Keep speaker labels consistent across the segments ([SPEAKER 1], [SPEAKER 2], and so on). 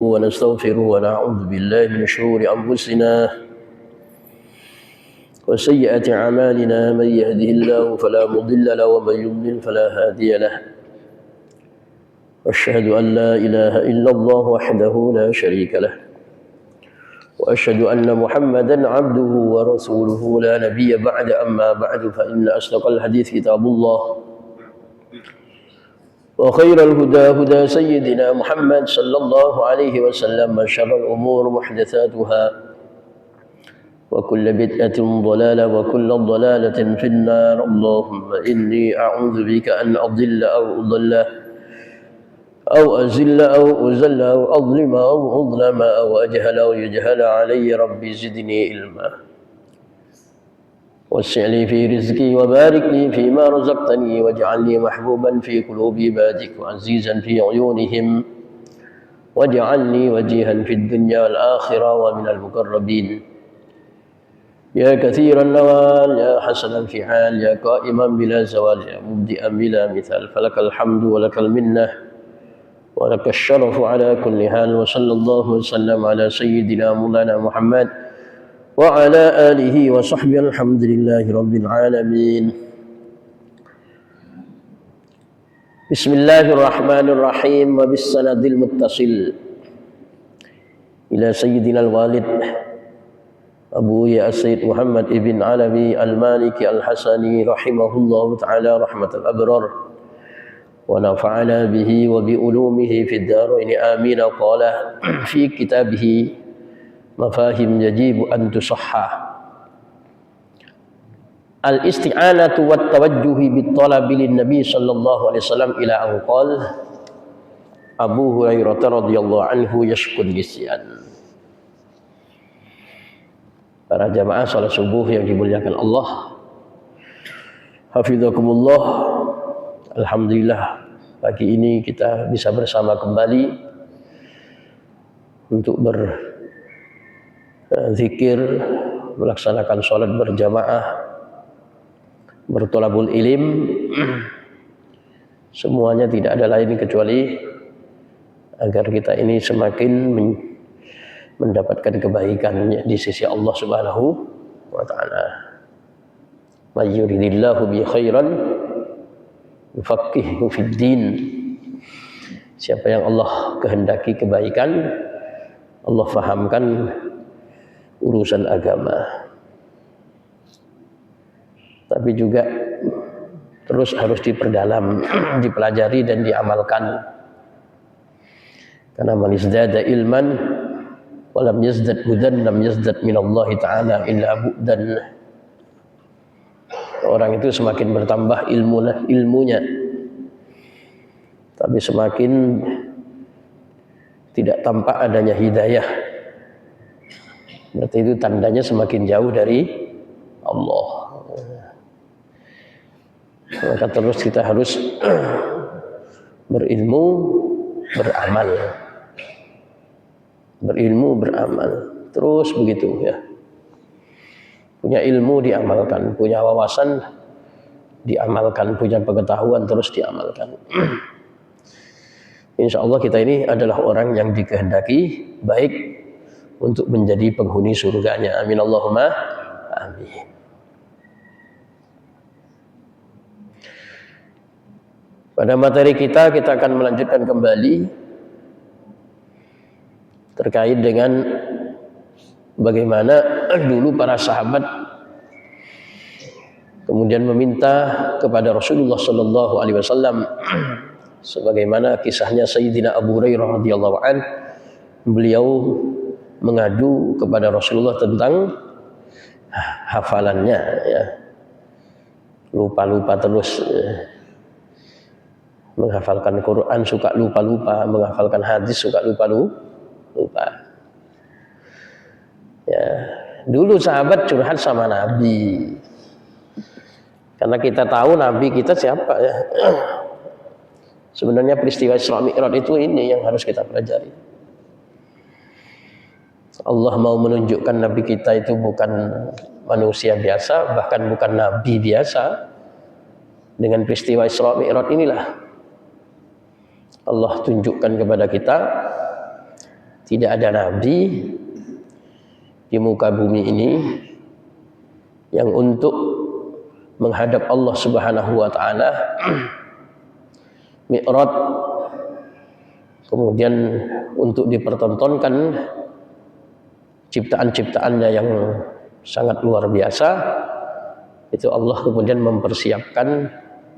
[SPEAKER 1] ونستغفره ونعوذ بالله من شرور أنفسنا وسيئات أعمالنا من يهده الله فلا مضل له ومن يضلل فلا هادي له وأشهد أن لا إله إلا الله وحده لا شريك له وأشهد أن محمدا عبده ورسوله لا نبي بعد أما بعد فإن أصدق الحديث كتاب الله وخير الهدى هدى سيدنا محمد صلى الله عليه وسلم وشر الأمور محدثاتها وكل بدعة ضلالة وكل ضلالة في النار اللهم إني أعوذ بك أن أضل أو أضل أو أزل أو أزل أو أظلم أو أظلم أو أجهل أو يجهل علي ربي زدني علما وسع لي في رزقي وبارك لي فيما رزقتني واجعلني محبوبا في قلوب عبادك وعزيزا في عيونهم واجعلني وجيها في الدنيا والآخرة ومن المقربين يا كثير النوال يا حسن الفعال يا قائما بلا زوال يا مبدئا بلا مثال فلك الحمد ولك المنة ولك الشرف على كل حال وصلى الله وسلم على سيدنا مولانا محمد وعلى آله وصحبه الحمد لله رب العالمين بسم الله الرحمن الرحيم وبالسند المتصل إلى سيدنا الوالد أبو السيد محمد ابن علوي المالكي الحسني رحمه الله تعالى رحمة الأبرار ونفعنا به وبعلومه في الدارين آمين قال في كتابه مفاهيم يجب أن تصحح الاستعانة والتوجه بالطلب للنبي صلى الله عليه وسلم إلى أن قال أبو هريرة رضي الله عنه يشكو النسيان. Para jamaah salat subuh yang dimuliakan Allah, hafizakumullah. Alhamdulillah pagi ini kita bisa bersama kembali untuk berzikir, melaksanakan sholat berjamaah, bertolabul ilim. Semuanya tidak ada lain kecuali agar kita ini semakin mendapatkan kebaikan di sisi Allah Subhanahu wa taala. May yuridillahu bi khairan yufaqihu fid din. Siapa yang Allah kehendaki kebaikan, Allah fahamkan urusan agama. Tapi juga terus harus diperdalam, dipelajari dan diamalkan. Karena man izdada ilman walam yazdad hudan lam yazdad minallahi ta'ala illa bu'dan. Orang itu semakin bertambah ilmunya, tapi semakin tidak tampak adanya hidayah. Berarti itu tandanya semakin jauh dari Allah. Maka terus kita harus berilmu, beramal. Berilmu, beramal. Terus begitu ya. Punya ilmu diamalkan, punya wawasan diamalkan, punya pengetahuan terus diamalkan. Insya Allah kita ini adalah orang yang dikehendaki baik untuk menjadi penghuni surganya. Amin Allahumma amin. Pada materi kita akan melanjutkan kembali terkait dengan bagaimana dulu para sahabat kemudian meminta kepada Rasulullah sallallahu alaihi wasallam, sebagaimana kisahnya Sayyidina Abu Hurairah radhiyallahu an, beliau mengadu kepada Rasulullah tentang hafalannya ya. Lupa-lupa terus ya. Menghafalkan Quran suka lupa-lupa, menghafalkan hadis suka lupa-lupa. Ya, dulu sahabat curhat sama Nabi. Karena kita tahu Nabi kita siapa ya. Sebenarnya peristiwa Isra Mi'raj itu ini yang harus kita pelajari. Allah mau menunjukkan Nabi kita itu bukan manusia biasa, bahkan bukan Nabi biasa. Dengan peristiwa Isra Mi'raj inilah Allah tunjukkan kepada kita tidak ada nabi di muka bumi ini yang untuk menghadap Allah Subhanahu wa taala mi'raj, kemudian untuk dipertontonkan ciptaan-ciptaannya yang sangat luar biasa, itu Allah kemudian mempersiapkan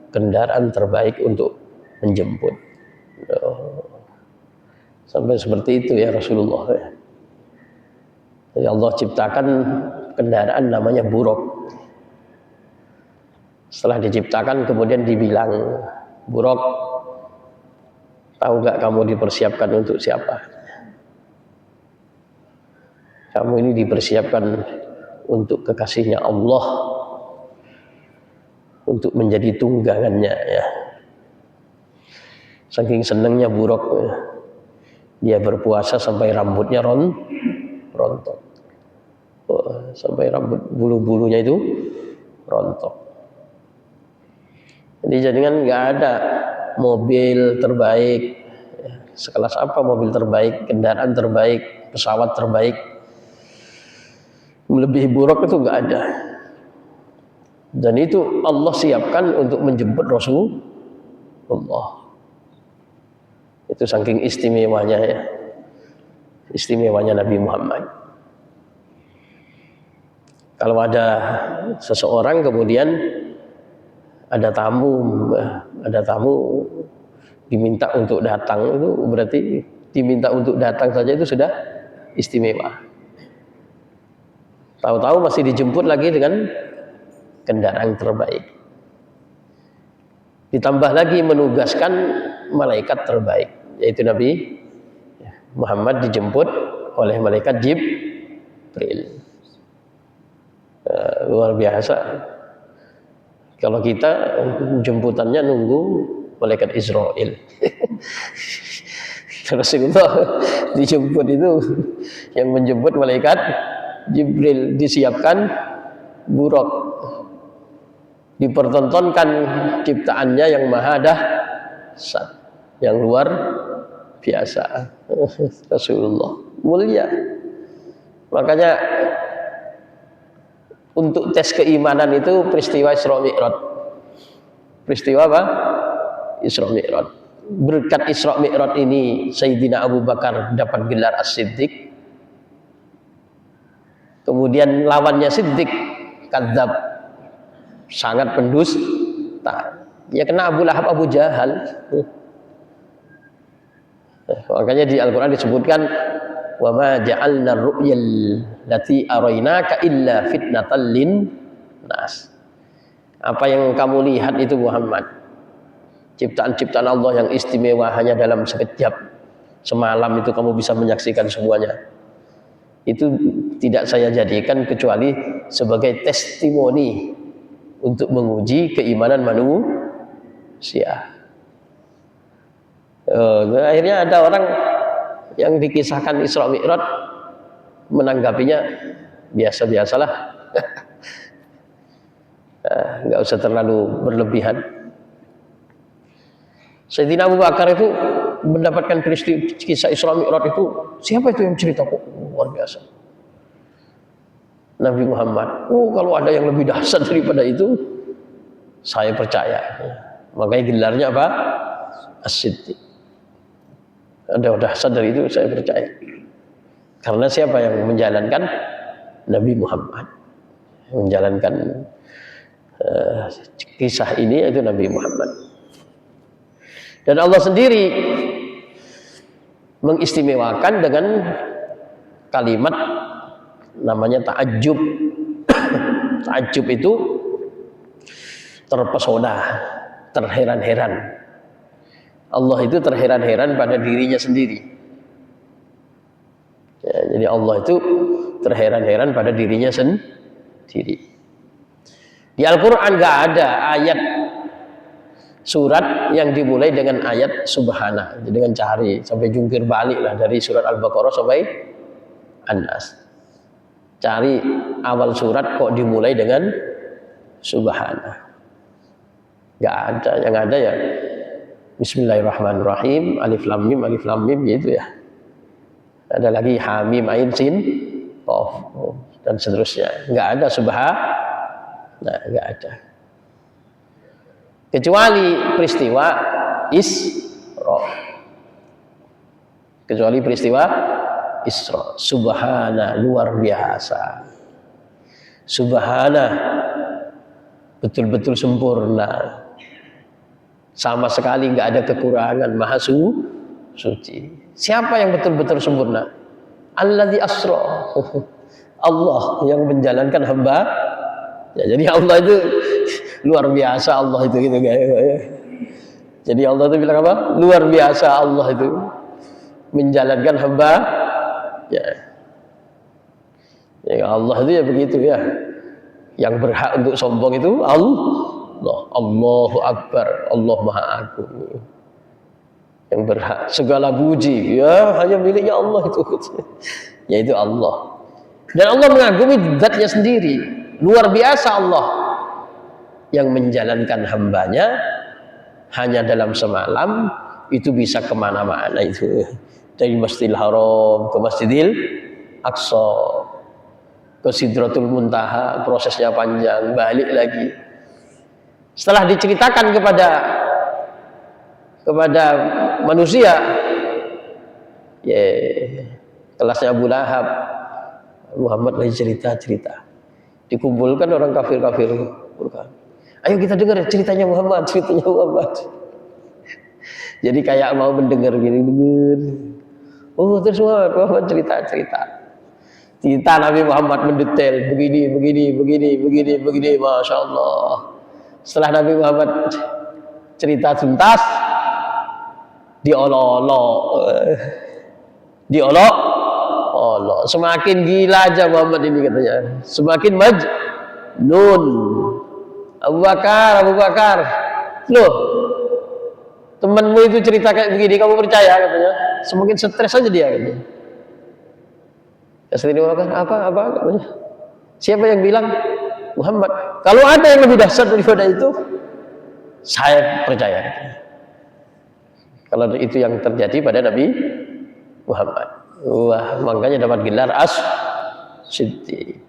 [SPEAKER 1] kendaraan terbaik untuk menjemput. Sampai seperti itu ya Rasulullah. Jadi Allah ciptakan kendaraan namanya buruk. Setelah diciptakan kemudian dibilang, buruk, tahu gak kamu dipersiapkan untuk siapa? Kamu ini dipersiapkan untuk kekasihnya Allah, untuk menjadi tunggangannya ya. Saking senangnya buruk, dia berpuasa sampai rambutnya rontok, sampai rambut bulu-bulunya itu rontok. Jadi jadikan nggak ada mobil terbaik, sekelas apa mobil terbaik, kendaraan terbaik, pesawat terbaik, melebihi buruk itu nggak ada. Dan itu Allah siapkan untuk menjemput Rasulullah. Itu saking istimewanya ya, istimewanya Nabi Muhammad. Kalau ada seseorang kemudian ada tamu diminta untuk datang, itu berarti diminta untuk datang saja itu sudah istimewa. Tahu-tahu masih dijemput lagi dengan kendaraan terbaik. Ditambah lagi menugaskan malaikat terbaik, yaitu Nabi Muhammad dijemput oleh malaikat Jibril. Luar biasa. Kalau kita jemputannya nunggu malaikat Israel. Rasulullah dijemput itu yang menjemput malaikat Jibril, disiapkan buruk, dipertontonkan ciptaannya yang maha dahsyat, yang luar biasa. Rasulullah mulia. Makanya untuk tes keimanan itu peristiwa Isra Mi'raj. Peristiwa apa? Isra Mi'raj. Berkat Isra Mi'raj ini Sayyidina Abu Bakar dapat gelar As-Siddiq. Kemudian lawannya Siddiq kadzab, sangat pendusta. Ya kena Abu Lahab, Abu Jahal. Makanya di Al-Qur'an disebutkan wa ma ja'alna ar-ru'yal lati araynaka illa fitnatan lin nas. Apa yang kamu lihat itu Muhammad, ciptaan-ciptaan Allah yang istimewa, hanya dalam sekejap semalam itu kamu bisa menyaksikan semuanya. Itu tidak saya jadikan kecuali sebagai testimoni untuk menguji keimanan manusia. Akhirnya ada orang yang dikisahkan Isra Mi'raj menanggapinya biasa-biasalah. Nggak usah terlalu berlebihan. Sayyidina Abu Bakar itu mendapatkan kisah Isra Mi'raj itu, siapa itu yang cerita kok luar biasa? Nabi Muhammad. Kalau ada yang lebih dahsyat daripada itu, saya percaya. Makanya gelarnya apa? As-Siddiq. Ada dahsyat dari itu, saya percaya. Karena siapa yang menjalankan? Nabi Muhammad. Menjalankan kisah ini itu Nabi Muhammad. Dan Allah sendiri mengistimewakan dengan kalimat namanya ta'ajjub. Ta'ajjub itu terpesona, terheran-heran. Allah itu terheran-heran pada dirinya sendiri. Ya, jadi Allah itu terheran-heran pada dirinya sendiri. Di Al-Quran nggak ada ayat surat yang dimulai dengan ayat subhana. Jadi dengan cari sampai jungkir balik lah dari surat Al-Baqarah sampai An-Nas. Cari awal surat kok dimulai dengan subhana. Nggak ada, yang ada ya Bismillahirrahmanirrahim, alif lam mim gitu ya. Ada lagi hamim ain sin qaf dan seterusnya. Enggak ada nah, enggak ada. Kecuali peristiwa Isra. Kecuali peristiwa Isra. Subhana, luar biasa. Subhana, betul-betul sempurna. Sama sekali enggak ada kekurangan, maha suci. Siapa yang betul-betul sempurna? Alladzi asra. Allah yang menjalankan hamba. Ya, jadi Allah itu luar biasa, Allah itu gitu ya. Jadi Allah itu bilang apa? Luar biasa Allah itu menjalankan hamba. Ya. Ya Allah itu ya begitu ya. Yang berhak untuk sombong itu Allah. Allahu Akbar, Allah Maha Agung. Yang berhak segala puji ya hanya miliknya Allah itu. Yaitu Allah. Dan Allah mengagumi zatnya sendiri. Luar biasa Allah yang menjalankan hambanya hanya dalam semalam itu bisa kemana-mana itu. Dari Masjidil Haram ke Masjidil Aqsa ke Sidratul Muntaha, prosesnya panjang, balik lagi. Setelah diceritakan kepada manusia, ya kelasnya Abu Lahab, Muhammad lagi cerita. Dikumpulkan orang kafir. Ayo kita dengar ceritanya Muhammad. Jadi kayak mau mendengar gini. Oh terus Muhammad cerita. Cerita Nabi Muhammad mendetail begini, Masya Allah. Setelah Nabi Muhammad cerita tuntas, diolok. Semakin gila aja Muhammad ini katanya. Semakin majnun. Abu Bakar. Loh, temanmu itu cerita kayak begini, kamu percaya katanya? Semakin stres aja dia katanya. Apa katanya? Siapa yang bilang? Muhammad. Kalau ada yang lebih dahsyat daripada itu, saya percaya. Kalau itu yang terjadi pada Nabi Muhammad. Wah, makanya dapat gelar As-Siddiq.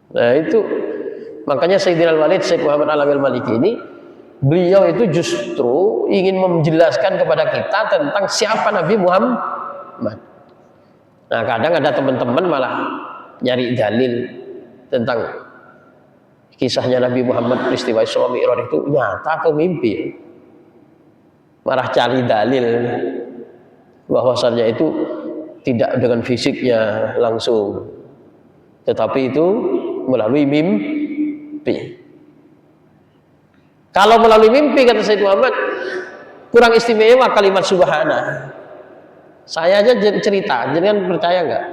[SPEAKER 1] Nah itu makanya Sayyidina Al-Walid Syekh Muhammad Al-Amin Maliki ini, beliau itu justru ingin menjelaskan kepada kita tentang siapa Nabi Muhammad. Nah kadang ada teman-teman malah nyari dalil tentang kisahnya Nabi Muhammad, peristiwa Isra Mi'raj itu nyata atau mimpi. Malah cari dalil bahwasannya itu tidak dengan fisiknya langsung, tetapi itu melalui mimpi. Kalau melalui mimpi, kata Sayyid Muhammad, kurang istimewa kalimat subhana. Saya aja cerita, jangan percaya nggak?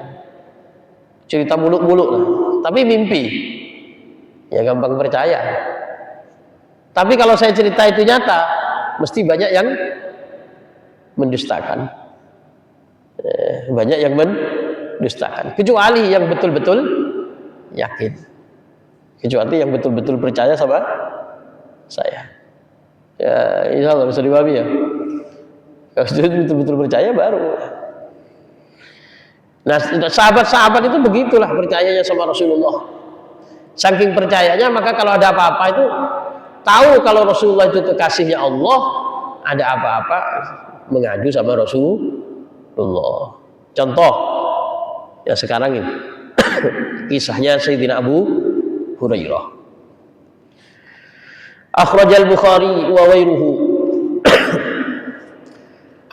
[SPEAKER 1] Cerita muluk-muluk lah, tapi mimpi, ya gampang percaya. Tapi kalau saya cerita itu nyata, mesti banyak yang mendustakan. Banyak yang mendustakan. Kecuali yang betul-betul yakin. Kecuali yang betul-betul percaya sama saya. Ya, insya Allah bisa dipahami ya. Kalau sudah betul-betul percaya baru. Nah, sahabat-sahabat itu begitulah percayanya sama Rasulullah. Saking percayanya, maka kalau ada apa-apa itu tahu kalau Rasulullah itu kekasihnya Allah, ada apa-apa mengadu sama Rasulullah. Contoh yang sekarang ini kisahnya Sayyidina Abu Hurairah. Akhrajal Bukhari wa ghairuhu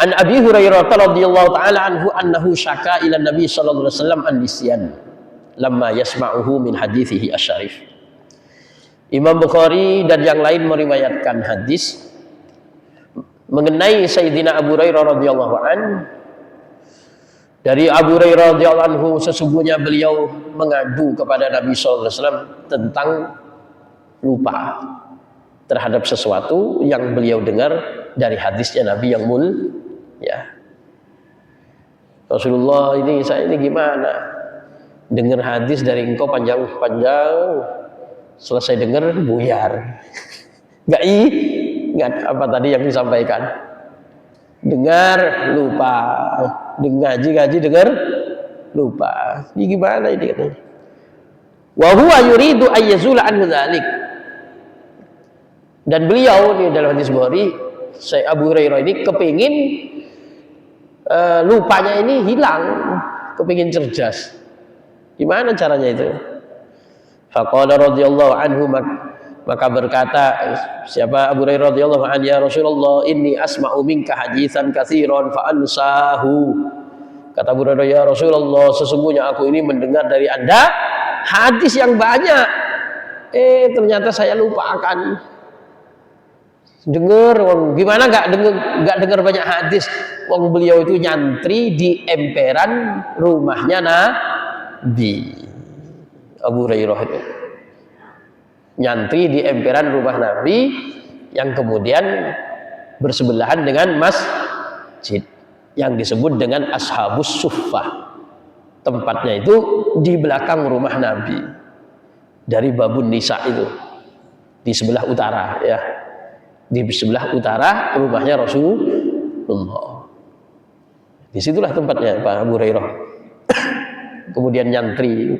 [SPEAKER 1] an Abi Hurairah radhiyallahu ta'ala anhu annahu syaka ila Nabi sallallahu alaihi wasallam an-nisyan lamma yasma'uhu min hadithihi asy-syarif. Imam Bukhari dan yang lain meriwayatkan hadis mengenai Sayyidina Abu Hurairah radhiyallahu anhu. Dari Abu Hurairah radhiyallahu anhu, sesungguhnya beliau mengadu kepada Nabi sallallahu alaihi wasallam tentang lupa terhadap sesuatu yang beliau dengar dari hadisnya Nabi yang mulia. Rasulullah, saya ini gimana? Dengar hadis dari engkau panjang-panjang, selesai dengar buyar. Enggak ingat apa tadi yang disampaikan. dengar lupa, ngaji dengar lupa. Ini gimana ini katanya? Wa huwa yuridu ayyazula anhu dzalik. Dan beliau di dalam hadis Bukhari, Syekh Abu Hurairah ini kepingin lupanya ini hilang, kepingin cerdas. Gimana caranya itu? Faqala radhiyallahu anhu, maka berkata siapa Abu Hurairah radhiyallahu anhu, ya Rasulullah, inni asma'u minka haditsan katsiran fa ansahu. Kata Abu Hurairah, ya Rasulullah, sesungguhnya aku ini mendengar dari Anda hadis yang banyak, ternyata saya lupakan. Dengar, gimana nggak dengar banyak hadis? Wong beliau itu nyantri di emperan rumahnya Nabi. Abu Hurairah itu nyantri di emperan rumah Nabi yang kemudian bersebelahan dengan masjid yang disebut dengan Ashabus Suffah. Tempatnya itu di belakang rumah Nabi, dari Babun Nisa itu, di sebelah utara ya. Di sebelah utara rumahnya Rasulullah. Disitulah tempatnya Pak Abu Hurairah. Kemudian nyantri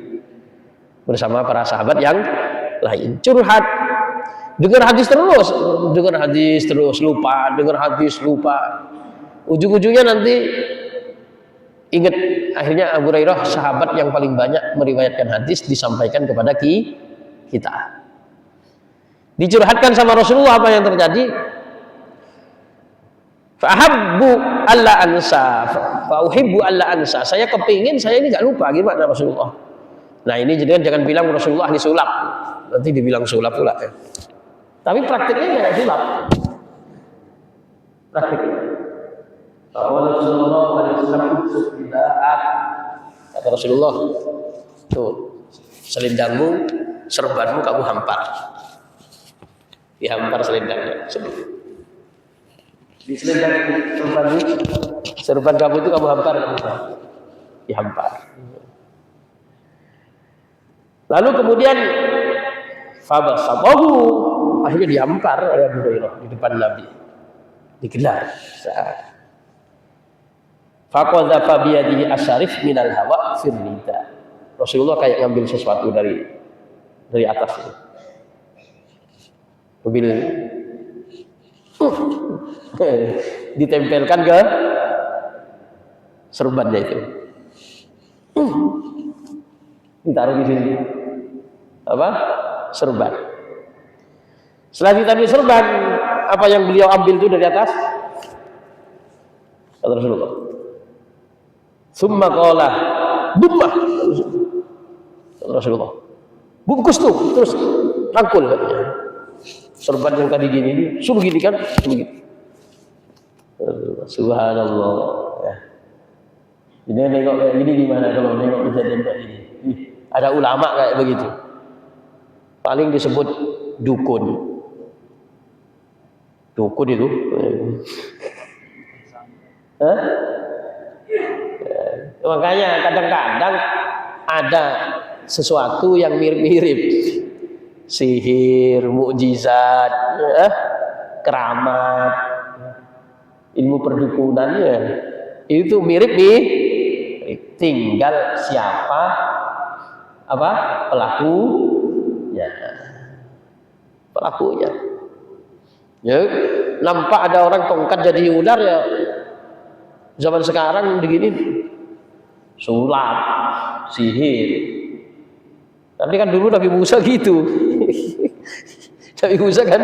[SPEAKER 1] bersama para sahabat yang lain, curhat, dengar hadis terus, lupa, dengar hadis lupa. Ujung-ujungnya nanti ingat, akhirnya Abu Hurairah sahabat yang paling banyak meriwayatkan hadis disampaikan kepada kita. Dicurhatkan sama Rasulullah apa yang terjadi. Fahabbu alla ansa, fauhibbu alla ansa. Saya kepingin saya ini nggak lupa, gimana Rasulullah? Nah ini jangan bilang Rasulullah disulap, nanti dibilang sulap pula ya. Tapi praktiknya nggak sulap. Praktiknya. Rasulullah kata Rasulullah, tuh selendangmu, serbanmu kamu hampar. Dihampar selendangnya. Di selendang serban kamu itu kamu hampar, dihampar. Lalu kemudian fabasabahu, akhirnya dihampar oleh Abu Hurairah di depan Nabi, digelar. Faqadhafa biyadihi asyarif minal hawa firrida. Rasulullah kayak ngambil sesuatu dari atas itu. Mobil ditempelkan ke serbannya itu, ditaruh di sini apa serban. Setelah ditaruh serban, apa yang beliau ambil itu dari atas? Kata Rasulullah, summa qala bummah. Kata Rasulullah, bungkus tuh, terus rangkul katanya. Serban yang tadi gini, suruh gini kan, suruh gini. Subhanallah. Ya. Jadi nengok kayak gini gimana kalau nengok kejadian kayak gini? Ada ulama kayak begitu. Paling disebut dukun. Dukun itu. Hah? Ya. Makanya kadang-kadang ada sesuatu yang mirip-mirip. Sihir, mukjizat, ya, keramat, ilmu perdukunannya itu mirip nih. Tinggal siapa pelakunya. Ya, nampak ada orang tongkat jadi ular ya. Zaman sekarang begini, sulap, sihir. Tapi kan dulu Nabi Musa gitu. Nabi Musa kan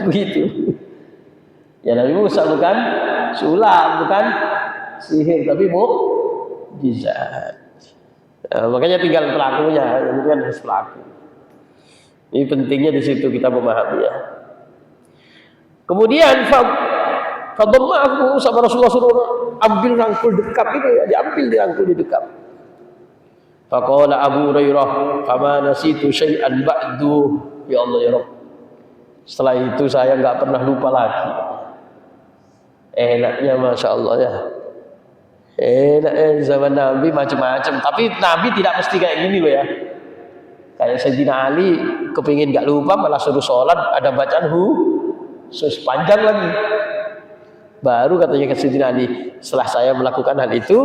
[SPEAKER 1] begitu. Ya Nabi Musa bukan sulap, bukan sihir, tapi mukjizat. Makanya tinggal pelakunya, itu kan harus pelaku. Ini pentingnya di situ kita memahami ya. Kemudian fadhammahu sama Rasulullah suruh ambil rangkul dekap itu ya, diambil dirangkul di dekap. Faqala Abu Hurairah, "Fama nasitu syai'an ba'du." Ya Allah ya Rabb. Setelah itu saya enggak pernah lupa lagi. Enaknya Masya Allah ya. Enaknya zaman Nabi macam-macam. Tapi Nabi tidak mesti kayak gini loh ya. Kayak Sayyidina Ali kepingin enggak lupa malah suruh sholat ada bacaan khusus panjang lagi. Baru katanya Sayyidina Ali, setelah saya melakukan hal itu,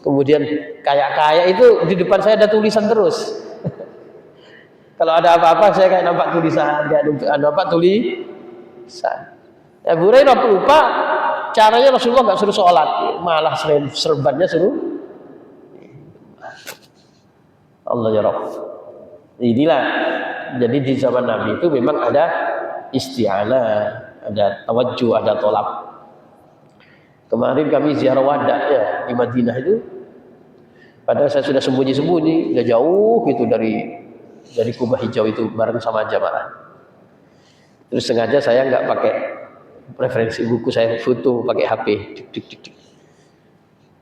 [SPEAKER 1] kemudian kayak itu di depan saya ada tulisan terus. Kalau ada apa-apa saya kayak nampak tulisan, kayak nampak tulisan. Abu Hurairah lupa caranya Rasulullah nggak suruh sholat, malah serbannya suruh. Allah ya Rabb. Inilah, jadi di zaman Nabi itu memang ada isti'anah, ada tawajjuh, ada tolak. Kemarin kami ziarah wada ya di Madinah itu, padahal saya sudah sembunyi-sembunyi, udah jauh gitu dari kubah hijau itu bareng sama jamaah. Terus sengaja saya nggak pakai referensi buku, saya foto pakai HP.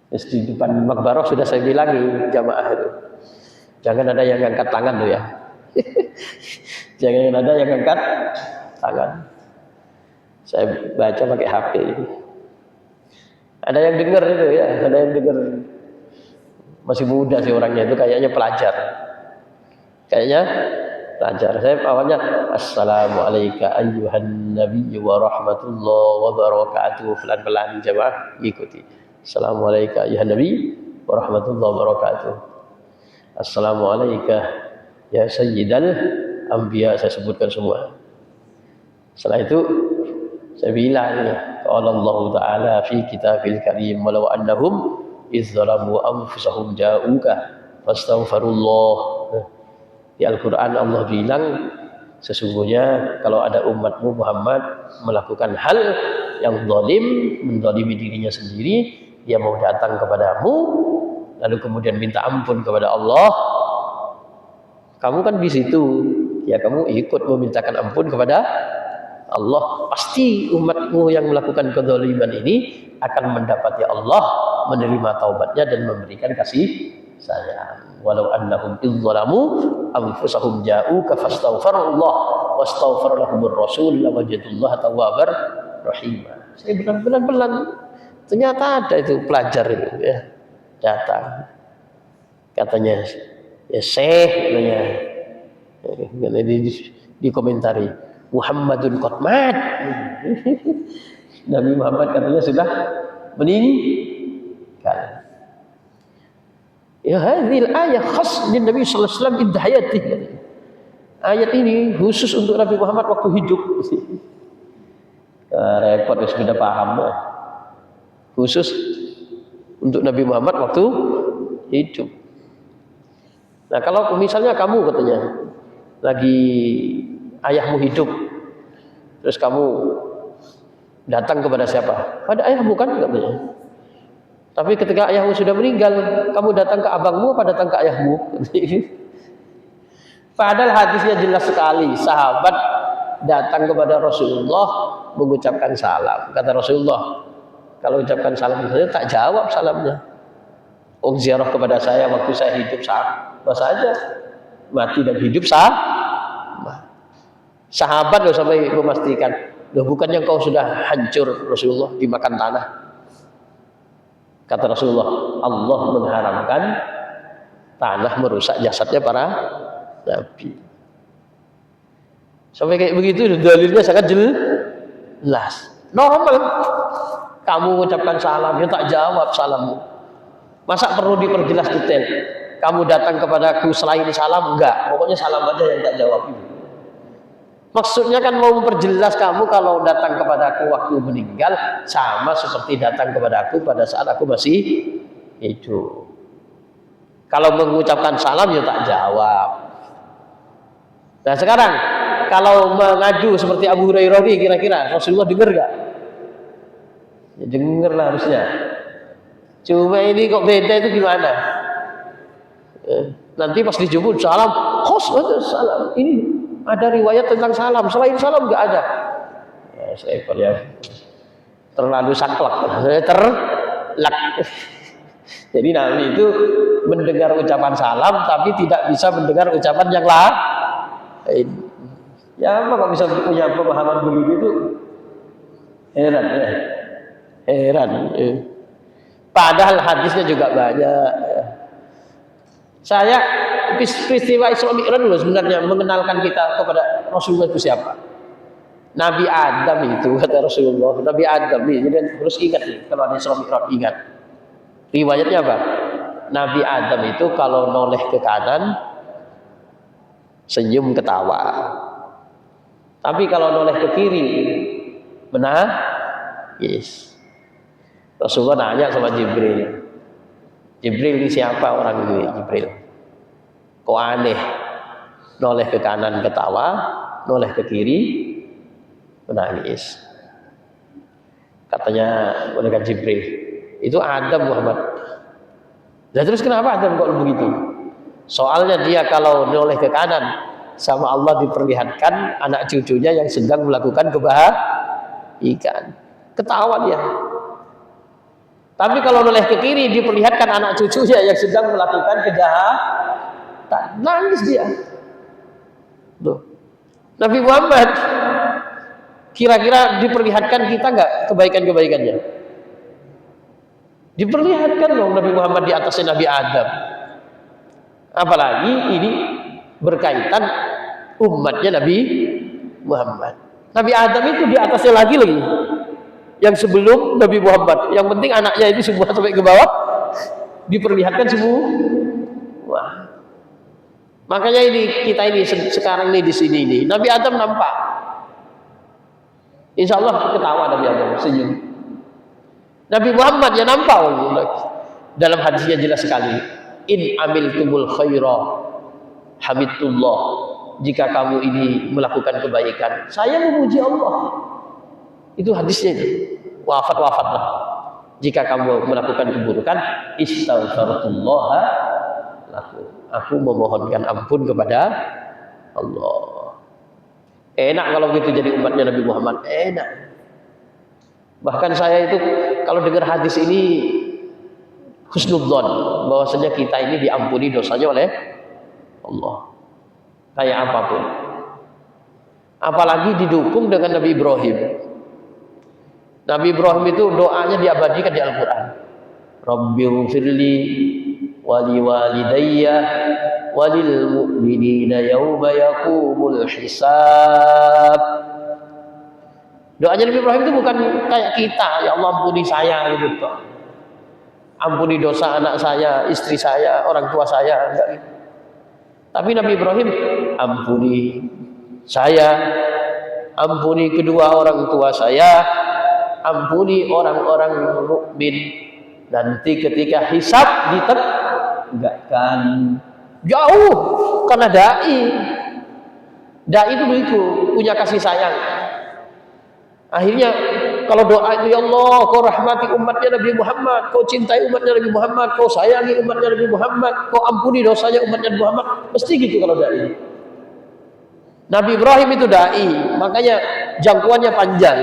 [SPEAKER 1] Terus di depan makbarah sudah saya bilangi jamaah itu, jangan ada yang angkat tangan loh ya. Jangan ada yang angkat tangan. Saya baca pakai HP. Ada yang dengar itu ya, ada yang dengar. Masih muda sih orangnya itu, kayaknya pelajar. Saya awalnya assalamualaikum ayyuhan nabiyyu wa rahmatullahi wa barakatuh, pelan-pelan jemaah ikuti. Assalamualaikum ayyuhan nabi wa rahmatullahi wa barakatuh. Assalamualaikum ya sayyidal anbiya, saya sebutkan semua. Setelah itu saya bilang, qala Allah Ta'ala fi kitabil karim walau annahum idz zalamu anfusahum ja'uka fastaghfirullah. Di Al-Quran Allah bilang, sesungguhnya kalau ada umatmu Muhammad melakukan hal yang zalim, menzalimi dirinya sendiri, dia mau datang kepadamu lalu kemudian minta ampun kepada Allah, kamu kan di situ ya, kamu ikut memintakan ampun kepada Allah, pasti umatmu yang melakukan kezaliman ini akan mendapati Allah menerima taubatnya dan memberikan kasih sayang. Walau annahum idzalamu anfusahum ja'uka fastaghfirullah wastaghfar lahumur rasul lawajadullah tawwabar rahim. Saya pelan-pelan, ternyata ada itu pelajar itu ya, datang katanya ya Syekh katanya, di komentari Muhammadun qad mat. Nabi Muhammad katanya sudah meninggal. Ya hadhil ayat khas din Nabi sallallahu alaihi wasallam inda hayatih. Ayat ini khusus untuk Nabi Muhammad waktu hidup. Repot sudah paham. Khusus untuk Nabi Muhammad waktu hidup. Nah, kalau misalnya kamu katanya lagi ayahmu hidup, terus kamu datang kepada siapa? Pada ayahmu kan katanya. Tapi ketika ayahmu sudah meninggal, kamu datang ke abangmu apa datang ke ayahmu? Padahal hadisnya jelas sekali, sahabat datang kepada Rasulullah mengucapkan salam. Kata Rasulullah, kalau ucapkan salam saya tak jawab salamnya. Ziarah kepada saya waktu saya hidup sama saja, mati dan hidup sama. Sahabat loh sampai memastikan, loh bukannya kau sudah hancur Rasulullah dimakan tanah? Kata Rasulullah, Allah mengharamkan tanah merusak jasadnya para nabi. Sampai kayak begitu dalilnya sangat jelas. Normal. Kamu mengucapkan salam, ya tak jawab salammu. Masa perlu diperjelas detail? Kamu datang kepadaku selain salam, enggak. Pokoknya salam aja yang tak jawab itu. Maksudnya kan mau memperjelas kamu kalau datang kepadaku waktu meninggal sama seperti datang kepadaku pada saat aku masih hidup. Kalau mengucapkan salam ya tak jawab. Nah sekarang kalau mengadu seperti Abu Hurairah ini, kira-kira Rasulullah dengar gak? Ya dengar lah harusnya. Cuma ini kok beda itu gimana? Nanti pas dijemput salam, salam ini. Ada riwayat tentang salam, selain salam nggak ada. Ya, seekor ya terlalu saklek, terlak. Jadi Nabi itu mendengar ucapan salam, tapi tidak bisa mendengar ucapan yang lain. Ya, apa kok bisa punya pemahaman begitu itu? Heran, ya. Heran. Ya. Padahal hadisnya juga banyak. Saya peristiwa Isra Mi'raj dulu sebenarnya mengenalkan kita kepada Rasulullah itu siapa. Nabi Adam itu kata Rasulullah, Nabi Adam nih, jadi harus ingat nih kalau ada Isra Mi'raj, ingat. Riwayatnya apa? Nabi Adam itu kalau noleh ke kanan senyum ketawa. Tapi kalau noleh ke kiri menangis. Rasulullah nanya sama Jibril. Jibril ini siapa orang ini? Jibril. Kok aneh? Noleh ke kanan ketawa, noleh ke kiri menangis. Katanya malaikat Jibril, itu Adam Muhammad. Dan terus kenapa Adam kok begitu? Soalnya dia kalau noleh ke kanan sama Allah diperlihatkan anak cucunya yang sedang melakukan kebahagiaan. Ketawa dia. Tapi kalau noleh ke kiri diperlihatkan anak cucunya yang sedang melakukan kejahatan, nangis dia. Tuh. Nabi Muhammad kira-kira diperlihatkan kita nggak kebaikan-kebaikannya? Diperlihatkan dong Nabi Muhammad di atasnya Nabi Adam. Apalagi ini berkaitan umatnya Nabi Muhammad. Nabi Adam itu di atasnya lagi. Yang sebelum Nabi Muhammad. Yang penting anaknya itu semua sampai ke bawah diperlihatkan semua. Wah. Makanya kita ini sekarang nih di sini ini Nabi Adam nampak. Insya Allah ketawa Nabi Adam senyum. Nabi Muhammad ya nampak. Dalam hadisnya jelas sekali. In amiltumul khaira hamidullah. Jika kamu ini melakukan kebaikan, saya memuji Allah. Itu hadisnya itu. Wafat lah. Jika kamu melakukan keburukan, istaghfirullah lakum. Aku memohonkan ampun kepada Allah. Enak kalau begitu jadi umatnya Nabi Muhammad. Enak. Bahkan saya itu kalau dengar hadis ini husnudzon, bahwasanya kita ini diampuni dosanya oleh Allah. Kayak apapun. Apalagi didukung dengan Nabi Ibrahim. Nabi Ibrahim itu doanya diabadikan di Al-Quran. Rabbighfirli wali walidayya walil mu'minina yawma yaqumul hisab. Doanya Nabi Ibrahim itu bukan kayak kita, ya Allah ampuni saya gitu. Ampuni dosa anak saya, istri saya, orang tua saya, enggak gitu. Tapi Nabi Ibrahim, ampuni saya, ampuni kedua orang tua saya, ampuni orang-orang mukmin. Nanti ketika hisab ditegakkan. Jauh karena dai itu begitu, punya kasih sayang. Akhirnya kalau doa itu, ya Allah kau rahmati umatnya Nabi Muhammad, kau cintai umatnya Nabi Muhammad, kau sayangi umatnya Nabi Muhammad, kau ampuni dosanya umatnya Nabi Muhammad. Mesti gitu kalau dai. Nabi Ibrahim itu dai, makanya jangkauannya panjang.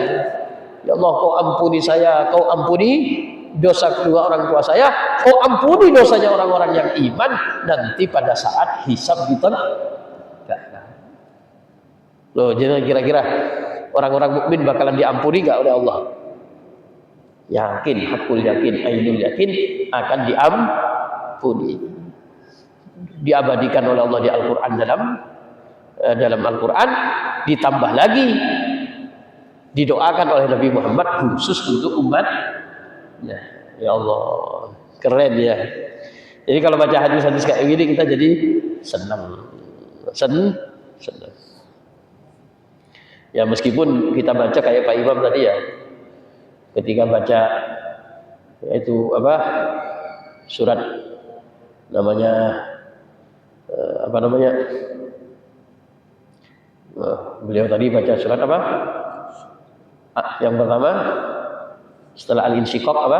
[SPEAKER 1] Ya Allah kau ampuni saya, kau ampuni dosa kedua orang tua saya, kau ampuni dosanya orang-orang yang iman nanti pada saat hisab ditegakkan. Loh, jadi kira-kira orang-orang mukmin bakalan diampuni gak oleh Allah? Yakin, hakul yakin, ainul yakin akan diampuni. Diabadikan oleh Allah di Al-Quran, dalam Al-Quran, ditambah lagi didoakan oleh Nabi Muhammad khusus untuk umat. Ya Allah, keren ya. Jadi kalau baca hadis-hadis kayak gini kita jadi senang. Ya meskipun kita baca kayak Pak Imam tadi ya, ketika baca yaitu surat namanya beliau tadi baca surat apa? Yang pertama setelah Al-Insyiqaq apa?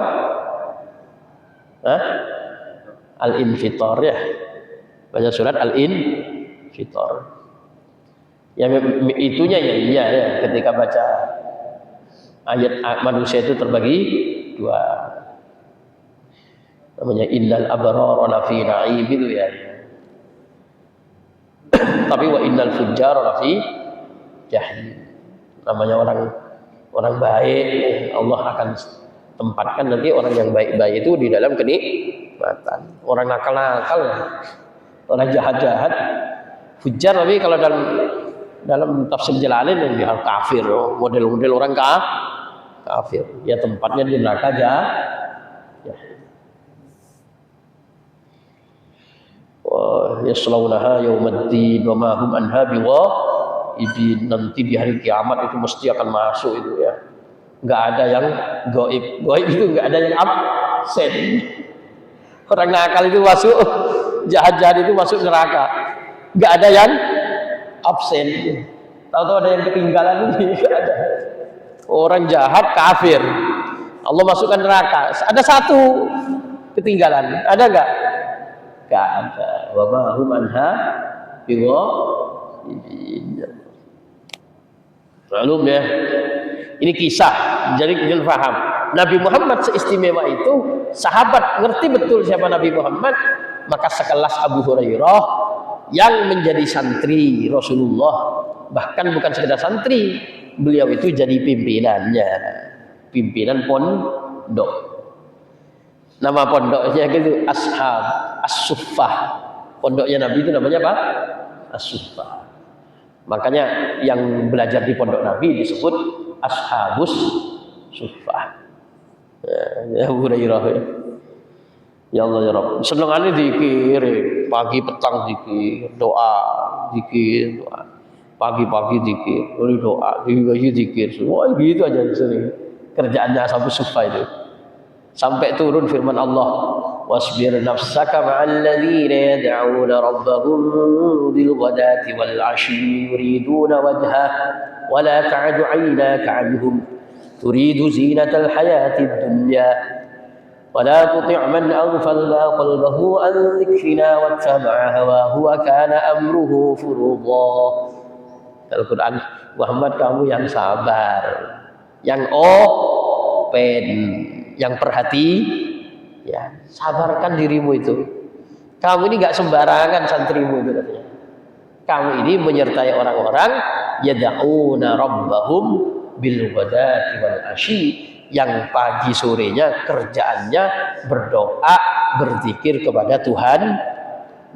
[SPEAKER 1] Al-Infitar ya. Baca surat Al-Infitar. Ya itunya ya ketika baca ayat manusia itu terbagi dua. Namanya innal abrara lafi na'im itu ya. Tapi wa innal fujjara lafi jahim. Namanya orang baik, Allah akan tempatkan nanti orang yang baik-baik itu di dalam kenikmatan. Orang nakal-nakal, orang jahat-jahat, fujjar. Tapi kalau dalam dalam tafsir Jalalain yang dia kafir, model-model orang kafir. Ya tempatnya di neraka aja. Ya. Wa yaslaunaha yaumaddin wa ma hum anha bigha'ibin. Nanti di hari kiamat itu mesti akan masuk itu ya. Enggak ada yang gaib. Gaib itu enggak ada yang absen. Orang nakal itu masuk, jahat-jahat itu masuk neraka. Enggak ada yang absen. Tahu-tahu ada yang ketinggalan ini, enggak ada. Orang jahat kafir. Allah masukkan neraka. Ada satu ketinggalan. Ada enggak? Enggak ada. Wa ma hum anha bigha'ibin. Malum ya. Ini kisah. Jadi kita paham. Nabi Muhammad seistimewa itu, sahabat ngerti betul siapa Nabi Muhammad, maka sekelas Abu Hurairah yang menjadi santri Rasulullah, bahkan bukan sekedar santri, beliau itu jadi pimpinannya, pimpinan pondok. Nama pondoknya gitu Ashab As-Suffah. Pondoknya Nabi itu namanya apa? As-Suffah. Makanya yang belajar di pondok Nabi disebut Ashabus Suffah. Ya Abu Hurairah ya. Ya Allah ya Rabb. Senengane zikir, pagi petang zikir, doa, zikir, doa. Pagi-pagi zikir, doa, pagi zikir. Semua gitu aja sering. Kerjaannya Ashabus Suffah itu. Sampai turun firman Allah, wasbir nafsaka ma'al ladzina yad'una rabbahum bil ghadati wal 'ashyi yuriduna wajhah wa la ta'du 'aynaka 'anhum turidu zinatal hayatid dunya wa la tuti' man aghfalna qalbahu an dzikrina wattaba'a hawahu wa kana amruhu furudha. Al-Qur'an, Muhammad kamu yang sabar, yang open, yang perhati, ya sabarkan dirimu itu. Kamu ini nggak sembarangan santrimu itu katanya. Kamu ini menyertai orang-orang yad'una rabbahum bil ghadati wal 'ashyi, yang pagi sorenya kerjaannya berdoa, berzikir kepada Tuhan.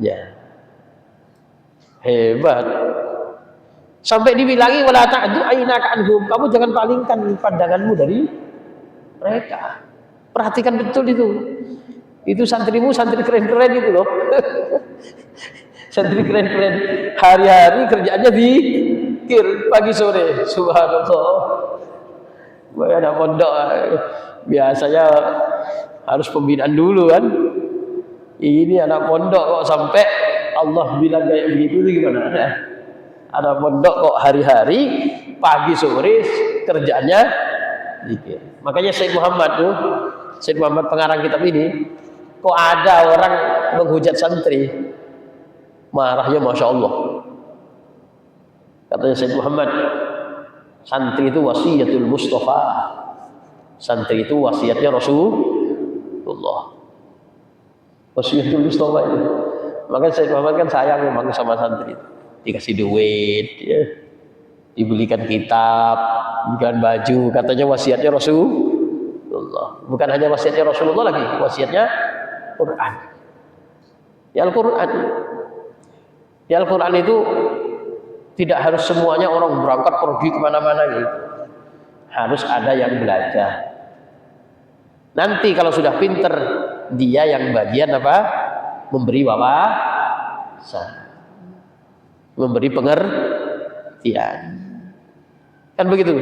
[SPEAKER 1] Ya. Hebat. Sampai dibilangi wala ta'du aynaka anhum, kamu jangan palingkan pandanganmu dari mereka. Perhatikan betul itu. Itu santrimu, santri keren-keren itu loh. Santri keren-keren. Hari-hari kerjaannya zikir pagi sore. Subhanallah. Ada pondok biasanya harus pembinaan dulu kan. Ini anak pondok kok sampai Allah bilang kayak begitu itu gimana? Ada pondok kok hari-hari pagi sore kerjaannya zikir. Makanya Syekh Muhammad tuh, Syekh Muhammad pengarang kitab ini, kok ada orang menghujat santri, marahnya Masya Allah. Katanya Syekh Muhammad, santri itu wasiatul Mustafa, santri itu wasiatnya Rasulullah, wasiatul Mustafa itu. Makanya Syekh Muhammad kan sayang memang sama santri, dikasih duit, ya, dibelikan kitab, bukan baju, katanya wasiatnya Rasulullah. Bukan hanya wasiatnya Rasulullah lagi, wasiatnya Quran. Ya Al-Quran. Ya Al-Quran itu tidak harus semuanya orang berangkat pergi kemana-mana gitu. Harus ada yang belajar. Nanti kalau sudah pinter, dia yang bagian apa? Memberi wawasan, memberi pengertian. Kan begitu.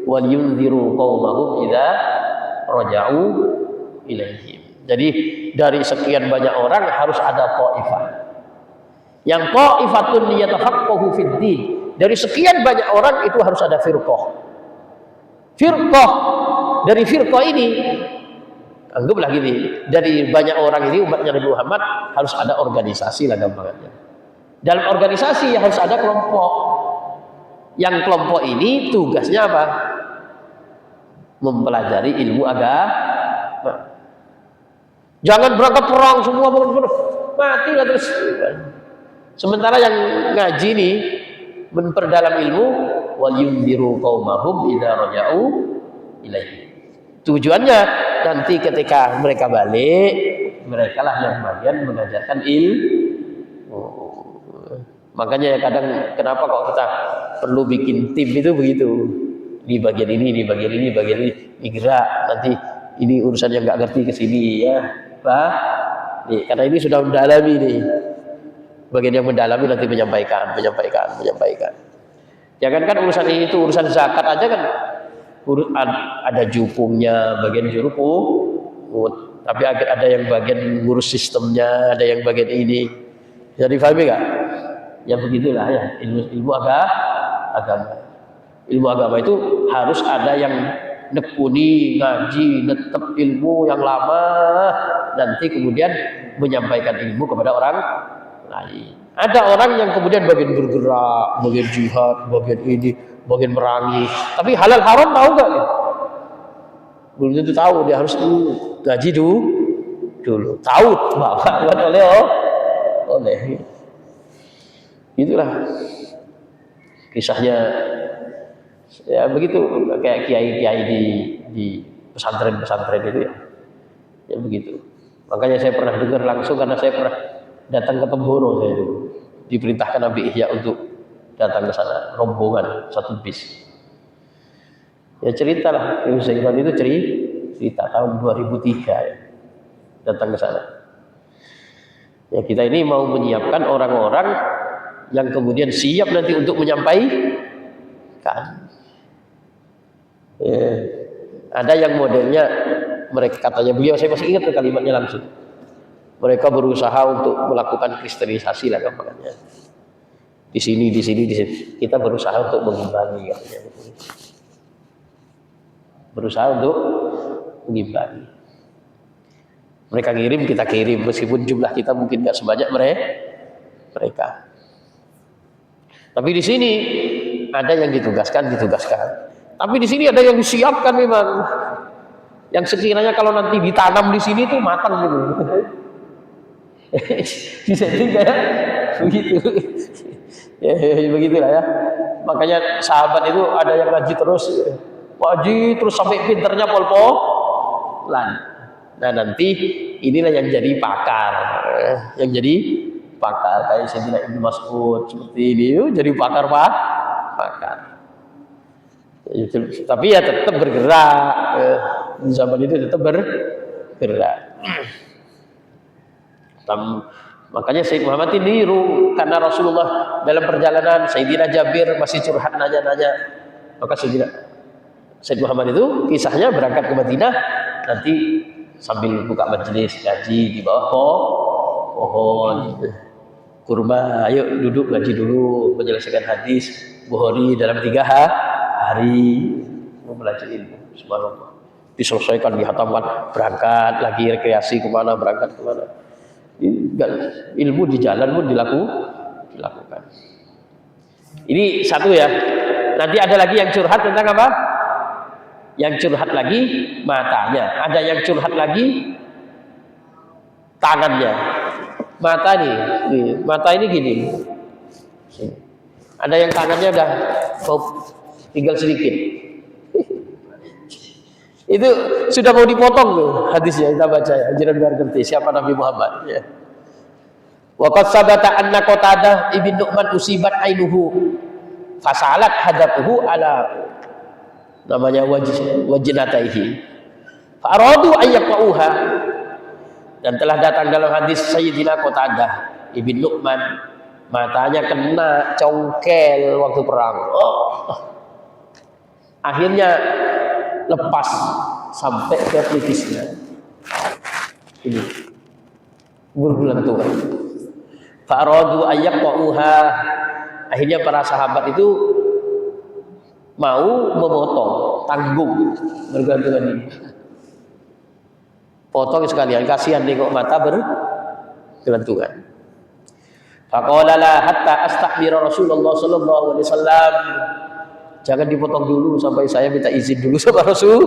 [SPEAKER 1] Wal yunziru qaumahum idza raja'u ilaihim. Jadi dari sekian banyak orang harus ada taifah. Yang taifatun yatafaqqahu fid din. Dari sekian banyak orang itu harus ada firqah. Firqah, dari firqah ini anggaplah gini, dari banyak orang ini umatnya Nabi Muhammad harus ada organisasi lah gampangnya. Dalam organisasi harus ada kelompok. Yang kelompok ini tugasnya apa? Mempelajari ilmu agama. Jangan berangkat perang semua mati lah terus. Sementara yang ngaji ini memperdalam ilmu, wal yunziru qaumahum idza raja'u ilaihi. Tujuannya nanti ketika mereka balik, mereka lah yang bagian mengajarkan ilmu. Makanya kadang kenapa kok kita perlu bikin tim itu begitu. Di bagian ini, di bagian ini, bagian ini gerak. Nanti ini urusan yang nggak ngerti ke sini ya, Pak. Nih, karena ini sudah mendalami nih. Bagian yang mendalami nanti menyampaikan. Jangankan urusan ini itu urusan zakat aja kan ada jupungnya, bagian juruku. Tapi ada yang bagian ngurus sistemnya, ada yang bagian ini. Jadi difahami nggak? Ya begitulah ya ilmu agama. Ilmu agama itu harus ada yang nekuni, ngaji, netep ilmu yang lama, nanti kemudian menyampaikan ilmu kepada orang lain. Ada orang yang kemudian bagian bergerak, bagian jihad, bagian ini, bagian merangi, tapi halal haram tahu nggak? Belum tentu tahu, dia harus ngaji dulu. Tahu bahwa oleh itulah kisahnya. Ya begitu, kayak kiai-kiai di pesantren-pesantren itu ya. Ya begitu. Makanya saya pernah dengar langsung karena saya pernah datang ke Temboro saya itu. Diperintahkan Nabi Ihya untuk datang ke sana, rombongan satu bis. Ya ceritalah, Ibnu Saiban itu cerita tahun 2003 ya. Datang ke sana. Ya kita ini mau menyiapkan orang-orang yang kemudian siap nanti untuk menyampaikan. Ya, ada yang modelnya mereka katanya beliau, saya masih ingat kalimatnya langsung. Mereka berusaha untuk melakukan kristenisasi lah katanya. Di sini. Kita berusaha untuk mengimbangi katanya. Berusaha untuk mengimbangi. Mereka kirim, kita kirim meskipun jumlah kita mungkin nggak sebanyak mereka. Tapi di sini ada yang ditugaskan. Tapi di sini ada yang disiapkan memang. Yang sekiranya kalau nanti ditanam di sini tuh matang gitu. Disetting kayak begitu. Ya, begitulah ya. Makanya sahabat itu ada yang ngaji terus sampai pinternya pol-polan. Nah nanti inilah yang jadi pakar. Kayak Sayyidina Ibnu Mas'ud seperti ini, jadi pakar. Tapi ya tetap bergerak. Di zaman itu tetap bergerak. Makanya Sayyid Muhammad ini niru karena Rasulullah dalam perjalanan Sayyidina Jabir masih curhat nanya-nanya. Maka Sayyid Muhammad itu kisahnya berangkat ke Madinah, nanti sambil buka majelis ngaji di bawah pohon kurma, ayo duduk ngaji dulu, menyelesaikan hadis Bukhari dalam 3 hari, mau belajar ilmu. Subhanallah. Diselesaikan, dihatamkan, berangkat lagi rekreasi kemana. Ilmu di jalan pun dilakukan. Ini satu ya. Nanti ada lagi yang curhat tentang apa? Yang curhat lagi matanya. Ada yang curhat lagi tangannya. Mata nih. Mata ini gini. Ada yang tangannya udah tinggal sedikit. Itu sudah mau dipotong tuh hadisnya, kita baca ya, jiran biar ngerti siapa Nabi Muhammad ya. Wa qad sabata anna Qatadah ibn Nu'man usibat ainuhu fasalat hadatuhu ala namanya wajnataihi fa aradu an yaqauha, dan telah datang dalam hadis Sayyidina Qatadah ibn Nu'man matanya kena congkel waktu perang. Akhirnya lepas sampai ke pelipisnya. Ini berbulan-bulan. Fa'aradu ayyaqauha. Akhirnya para sahabat itu mau memotong, tanggung bergantungan ini. Potong sekalian, kasihan nengok mata bergelantungan. Faqala la hatta astahbira Rasulullah sallallahu alaihi wasallam. Jangan dipotong dulu sampai saya minta izin dulu sama Rasul.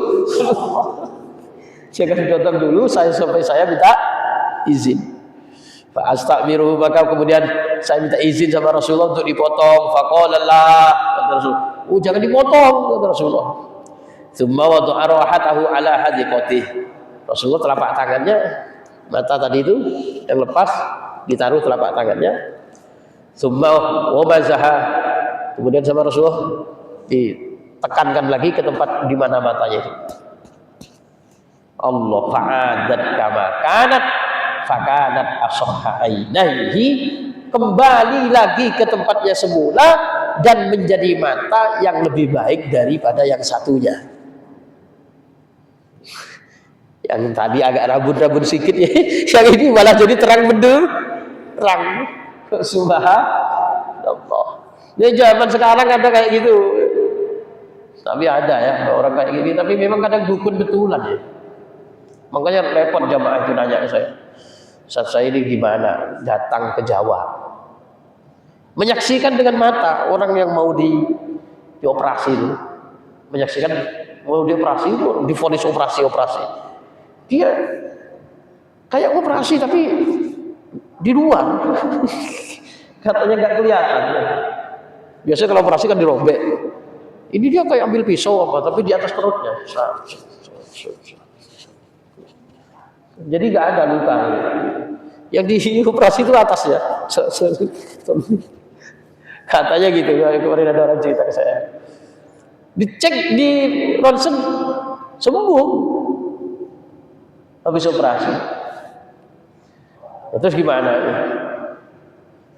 [SPEAKER 1] Jangan dipotong dulu sampai saya minta izin. Fa astaghfiru, maka kemudian saya minta izin sama Rasulullah untuk dipotong. Faqala la, kata Rasul, jangan dipotong, kata Rasulullah. Tsumma wada'a rahatahu ala hadiqatih. Rasulullah telapak tangannya, mata tadi itu yang lepas ditaruh telapak tangannya. Tsumma wamazaha. Kemudian sama Rasulullah ditekankan lagi ke tempat di mana matanya itu. Allah fa'adat kama kanat fakanat asahha ainaihi, kembali lagi ke tempatnya semula dan menjadi mata yang lebih baik daripada yang satunya. Yang tadi agak rabun-rabun sedikit ya, yang ini malah jadi terang benderang. Subhanallah. Ya zaman sekarang ada kayak gitu. Tapi ada ya orang kayak gini, tapi memang kadang dukun betulan ya. Makanya repot jamaah itu nanya ke saya. Ustaz, saya ini gimana datang ke Jawa, menyaksikan dengan mata orang yang mau dioperasi itu, menyaksikan mau dioperasi itu, divonis operasi, dia kayak operasi tapi di luar, katanya nggak kelihatan. Biasanya kalau operasi kan dirobek, ini dia kayak ambil pisau apa, tapi di atas perutnya. Jadi nggak ada luka. Yang dioperasi itu atasnya. Katanya gitu. Kemarin ada orang cerita ke saya. Dicek di ronsen sembuh habis operasi. Terus gimana?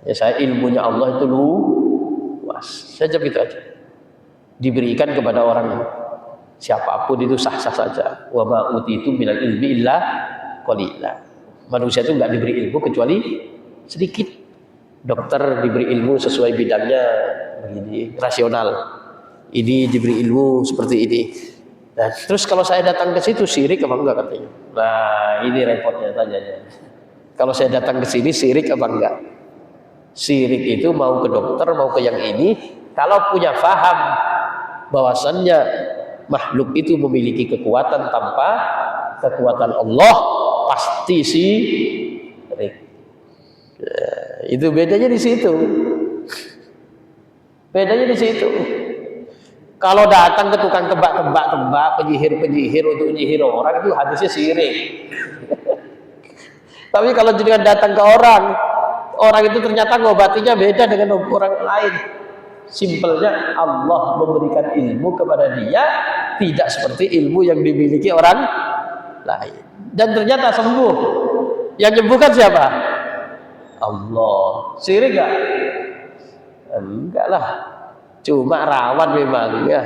[SPEAKER 1] Ya saya ilmunya Allah itu luas. Saya jawab gitu aja. Diberikan kepada orang siapapun itu sah-sah saja. Wa ma utitu minal ilmi illa qalila. Manusia itu nggak diberi ilmu kecuali sedikit. Dokter diberi ilmu sesuai bidangnya begini, rasional. Ini diberi ilmu seperti ini. Nah, terus kalau saya datang ke situ syirik apa enggak katanya? Nah, ini repotnya tanyanya. Kalau saya datang ke sini syirik apa enggak? Syirik itu mau ke dokter mau ke yang ini, kalau punya faham bahwasannya makhluk itu memiliki kekuatan tanpa kekuatan Allah, pasti syirik. Ya, itu bedanya di situ. Bedanya di situ. Kalau datang ke tukang tebak-tebak, penyihir-penyihir untuk menyihir orang itu hadisnya syirik. Tapi kalau dengan datang ke orang itu ternyata ngobatinya beda dengan orang lain. Simpelnya Allah memberikan ilmu kepada dia tidak seperti ilmu yang dimiliki orang lain. Dan ternyata sembuh. Yang nyembuhkan siapa? Allah. Syirik enggak? Enggak lah. Cuma rawan memang ya.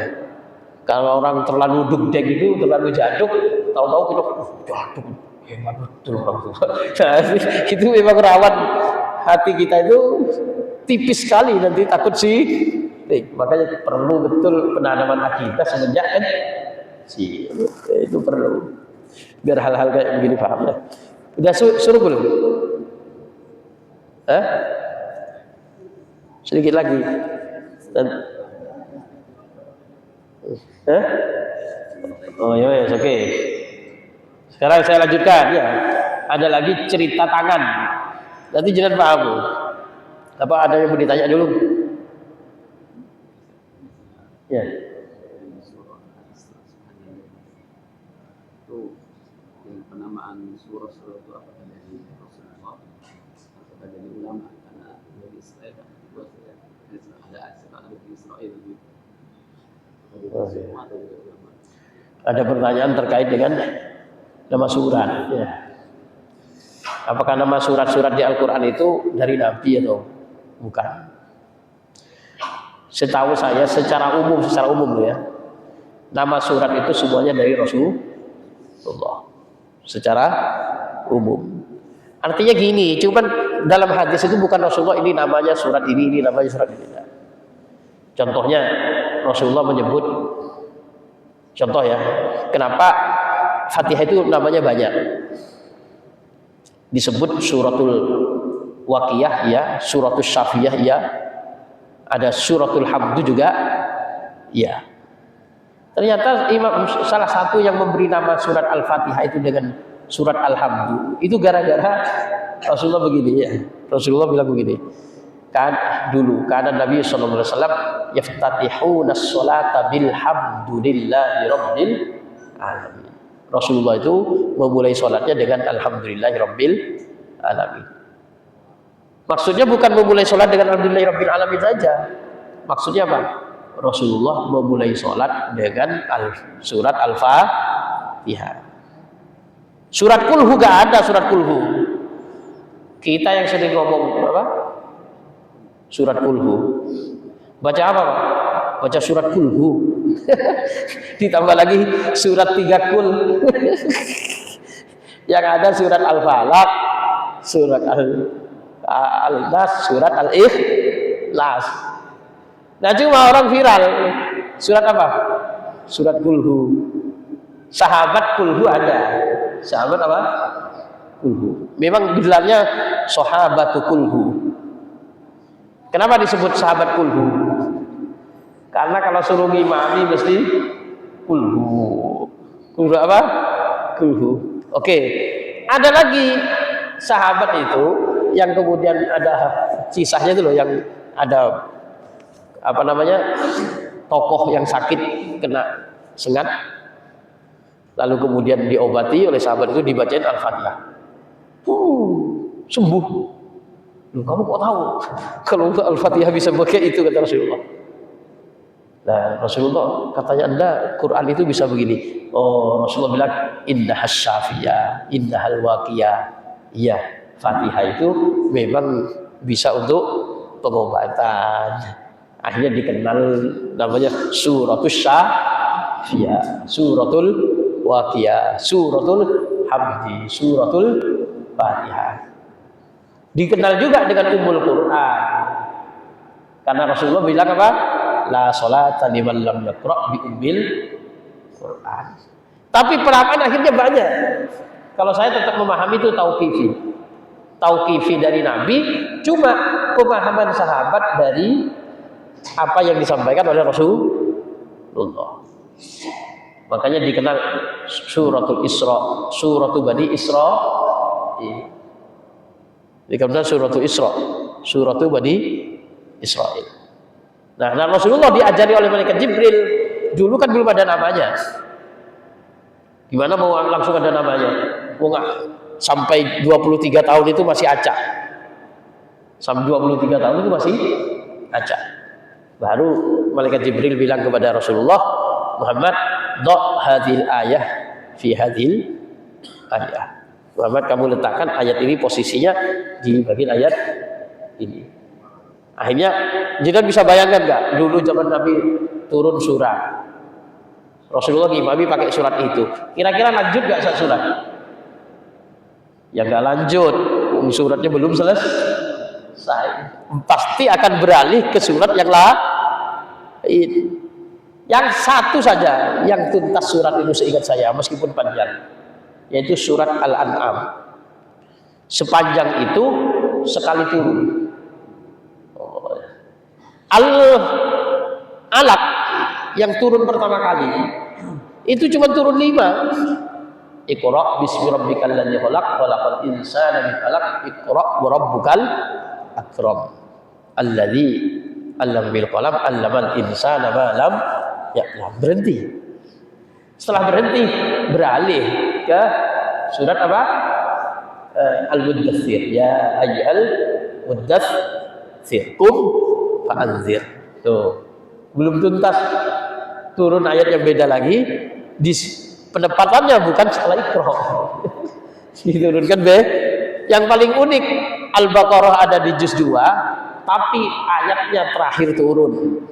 [SPEAKER 1] Kalau orang terlalu dugdek itu, terlalu jaduk, tahu-tahu kita jaduk. Hebat betul orang tua. Nah, itu memang rawan. Hati kita itu tipis sekali nanti takut makanya perlu betul penanaman akidah semenjak kan itu perlu biar hal-hal kayak begini paham ya. Udah suruh belum? Sedikit lagi. Oh ya, oke. Sekarang saya lanjutkan ya. Ada lagi cerita tangan. Nanti jangan paham. Apa ada yang mau ditanya dulu? Ya.
[SPEAKER 2] Itu yang penamaan surah-surah itu apakah dari Rasulullah atau dari ulama? Karena dari Israel ada di Israel gitu.
[SPEAKER 1] Ada pertanyaan terkait dengan nama surat. Ya. Apakah nama surat-surat di Al-Quran itu dari Nabi atau bukan? Setahu saya secara umum ya, nama surat itu semuanya dari Rasulullah. Secara umum. Artinya gini, cuman dalam hadis itu bukan Rasulullah ini namanya surat ini namanya surat ini. Contohnya Rasulullah menyebut, contoh ya, kenapa Fatihah itu namanya banyak. Disebut suratul Waqiyah ya, suratul Syafiyah ya, ada suratul Hamdu juga ya. Ternyata salah satu yang memberi nama surat Al-Fatihah itu dengan surat Al-Hamdu itu gara-gara Rasulullah begini ya. Rasulullah bilang begini, kan dulu karena Nabi sallallahu alaihi wasallam yaftatihuna as-salata bilhamdulillahi rabbil alamin. Rasulullah itu memulai sholatnya dengan alhamdulillahi rabbil alamin. Maksudnya bukan memulai sholat dengan alhamdulillahirabbil alamin saja. Maksudnya apa? Rasulullah memulai sholat dengan surat Al-Fatihah. Surat kulhu gak ada surat kulhu. Kita yang sering ngomong apa? Surat kulhu. Baca apa, Pak? Baca surat kulhu. Ditambah lagi surat 3 kul. Yang ada surat Al-Falaq, surat Al-Nas, surat Al-Ikhlas. Nah, cuma orang viral. Surat apa? Surat kulhu. Sahabat kulhu ada. Sahabat apa? Kulhu. Memang gelarnya sahabatu kulhu. Kenapa disebut sahabat kulhu? Karena kalau suruh ngimami mesti kulhu. Kulhu apa? Kulhu. Oke. Ada lagi sahabat itu yang kemudian ada kisahnya itu loh, yang ada apa namanya, tokoh yang sakit kena sengat, lalu kemudian diobati oleh sahabat itu, dibacain Al-Fatihah. Sembuh. Loh, kamu kok tahu? Kalau Al-Fatihah bisa pakai itu, kata Rasulullah. Nah, Rasulullah katanya, Anda Quran itu bisa begini. Oh, Rasulullah bilang indahas syafiyah, indahal waqiyah. Iya, Fatihah itu memang bisa untuk pengobatan. Akhirnya dikenal namanya suratul syafiyah, suratul waqiyah, suratul hamdi, suratul Fatihah. Dikenal juga dengan Ummul Quran. Karena Rasulullah bilang apa? La sholata liman lam yaqra' bi ummil Quran. Tapi peramaan akhirnya banyak. Kalau saya tetap memahami itu tauqifi dari Nabi, cuma pemahaman sahabat dari apa yang disampaikan oleh Rasulullah. Makanya dikenal suratul Isra, suratul Bani Israil. Dikenal suratul Isra, suratul Bani Israil. Nah, Rasulullah diajari oleh malaikat Jibril. Dulu kan belum ada namanya. Gimana mau langsung ada namanya? Mau nggak sampai 23 tahun itu masih acak. Sampai 23 tahun itu masih acak. Baru malaikat Jibril bilang kepada Rasulullah, Muhammad, dha' hadhil ayah fi hadhil ayah. Muhammad, kamu letakkan ayat ini posisinya di bagian ayat ini. Akhirnya, jadi bisa bayangkan nggak? Dulu zaman Nabi turun surat, Rasulullah ngimami pakai surat itu. Kira-kira lanjut nggak saat surat? Ya nggak lanjut. Suratnya belum selesai. Pasti akan beralih ke surat yang lain. Yang satu saja yang tuntas surat itu seingat saya, meskipun panjang, yaitu surat Al-An'am. Sepanjang itu sekali turun. Al-Alaq yang turun pertama kali itu cuma turun 5. Iqra bismi rabbikal ladzi khalaq khalaqal insana min 'alaq iqra wa rabbukal akram alladzi 'allama bil qalam 'allamal insana ma lam ya'lam. Berhenti. Setelah berhenti beralih ke surat apa? Al-Muddatsir. Ya ayyuhal muddatsir qum fa'anzir. Tuh, belum tuntas, turun ayat yang beda lagi. Di penempatannya bukan setelah Iqra. Diturunkan yang paling unik, Al-Baqarah ada di juz 2, tapi ayatnya terakhir turun.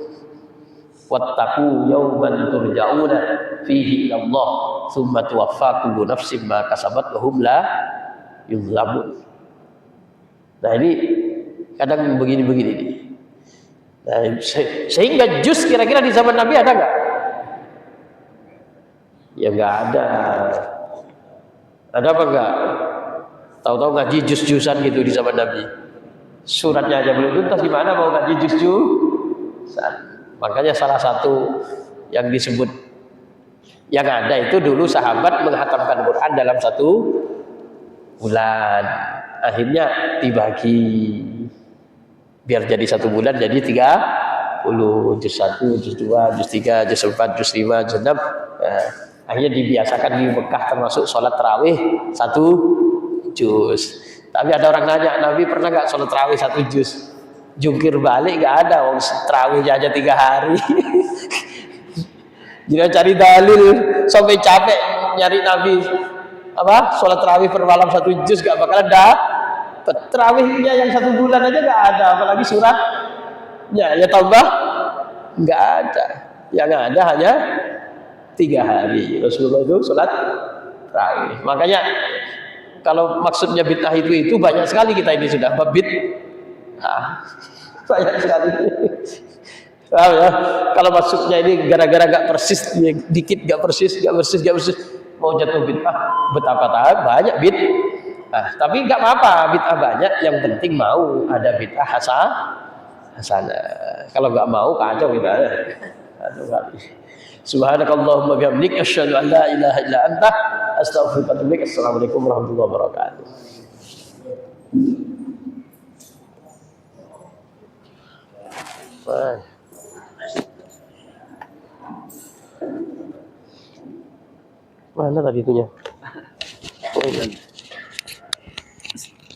[SPEAKER 1] Wattaqu yawman turja'una fihi ila Allah tsumma tuwaffa kullu nafsin ma kasabat wa hum la yuzlamun. Nah, ini kadang begini-begini nih. Nah, sehingga juz kira-kira di zaman Nabi ada nggak? Ya nggak ada. Ada apa nggak? Tahu-tahu ngaji juz-juzan gitu di zaman Nabi. Suratnya aja belum tuntas, gimana mau ngaji juz-juzan? Makanya salah satu yang disebut yang ada itu dulu sahabat menghatamkan Quran dalam 1 bulan. Akhirnya dibagi. Biar jadi 1 bulan jadi 30, juz 1, juz 2, juz 3, juz 4, juz 5, juz 6. Akhirnya dibiasakan di Mekah termasuk sholat tarawih 1 juz. Tapi ada orang nanya, Nabi pernah nggak sholat tarawih 1 juz? Jungkir balik nggak ada, wong tarawih aja 3 hari. Jadi cari dalil sampai capek nyari Nabi apa sholat tarawih per malam 1 juz gak bakal ada. Tarawihnya yang 1 bulan aja gak ada, apalagi suratnya ya tambah nggak ada. Yang ada hanya 3 hari Rasulullah itu sholat tarawih. Makanya kalau maksudnya bid'ah itu banyak sekali kita ini sudah banyak sekali. Paham ya? Kalau maksudnya ini gara-gara gak persis, dikit gak persis, mau jatuh bid'ah, betapa banyak bid'ah. Tapi gak apa-apa, bid'ah banyak, yang penting mau ada bid'ah hasanah. Kalau gak mau kacau bid'ahnya. Subhanakallahumma bihamdik asyhadu an la ilaha illa anta astaghfiruka wa atubu ilaik. Assalamualaikum warahmatullahi wabarakatuh. Mana tadi itunya? Oh,